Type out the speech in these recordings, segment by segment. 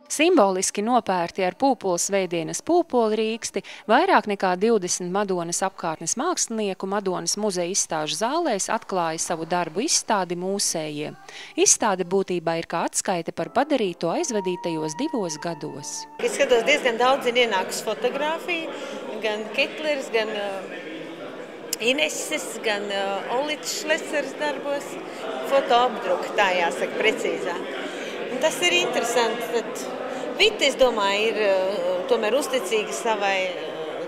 Simboliski nopērti ar pūpoles veidienas pūpoli rīksti vairāk nekā 20 Madonas apkārtnes mākslinieku Madonas muzeja izstāžu zālēs atklāja savu darbu izstādi mūsējie. Izstāde būtībā ir kā atskaite par padarīto aizvadītajos 2 gados. Es skatos, diezgan daudz ir ienākusi fotogrāfija, gan Ketlers, gan Ineses, gan Olīts Šlesers darbos, fotoapdruka, tā jāsaka precīzāk. Un tas ir interesanti, tad Vita, es domāju, ir tomēr uzticīga savai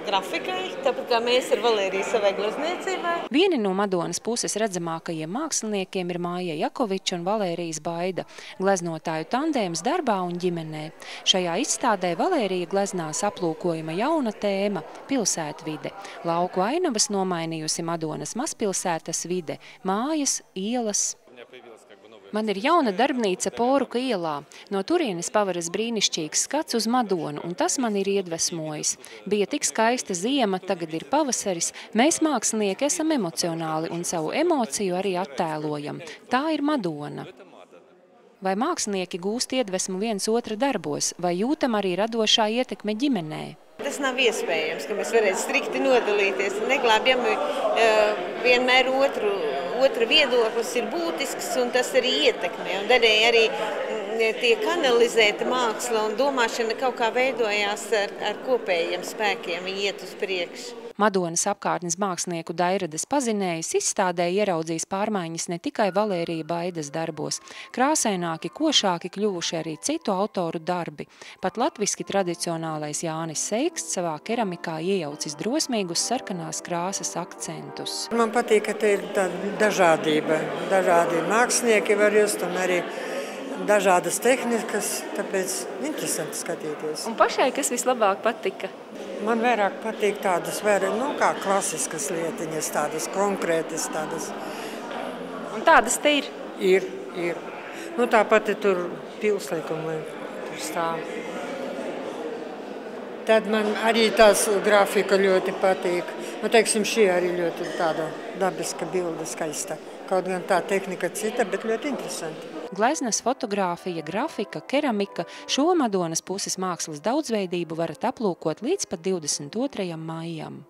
grafikai, tāpat kā mēs ar Valēriju savai glezniecībai. Vieni no Madonas puses redzamākajiem māksliniekiem ir Māja Jakoviča un Valērijas Baida, gleznotāju tandēms darbā un ģimenē. Šajā izstādē Valērija gleznās aplūkojama jauna tēma – pilsētvide. Lauku ainavas nomainījusi Madonas mazpilsētas vide – mājas, ielas. Man ir jauna darbnīca Poruka ielā. No turienes pavaras brīnišķīgs skats uz Madonu, un tas man ir iedvesmojis. Bija tik skaista ziema, tagad ir pavasaris. Mēs mākslinieki esam emocionāli un savu emociju arī attēlojam. Tā ir Madona. Vai mākslinieki gūst iedvesmu viens otra darbos, vai jūtam arī radošā ietekme ģimenē? Tas nav iespējams, ka mēs varētu strikti nodalīties. Neglābjam vienmēr otra viedoklis ir būtisks, un tas arī ietekmē. Un daļēji arī tiek analizēta māksla un domāšana kaut kā veidojās ar kopējiem spēkiem, viņi iet uz priekšu. Madonas apkārtnes mākslinieku Dairades pazinējis izstādē ieraudzīs pārmaiņas ne tikai Valērija Baidas darbos. Krāsaināki, košāki kļuvuši arī citu autoru darbi. Pat latviski tradicionālais Jānis Seiksts savā keramikā iejaucis drosmīgus sarkanās krāsas akcentus. Man patīk, ka te ir tāda dažādība. Dažādi mākslinieki var just un arī dažādas tehnikas, tāpēc interesanti skatīties. Un pašai, kas vislabāk patika? Man vairāk patīk tādas, kā klasiskas lietiņas, tādas konkrētas, tādas. Un tādas te ir? Ir. Tāpat tur pilslikumi tur stāv. Tad man arī tās grafika ļoti patīk. Teiksim, šī arī ļoti tāda dabiska bilde, skaista. Kaut gan tā tehnika cita, bet ļoti interesanti. Gleznas, fotogrāfija, grafika, keramika – šo Madonas puses mākslas daudzveidību varat aplūkot līdz pat 22. maijam.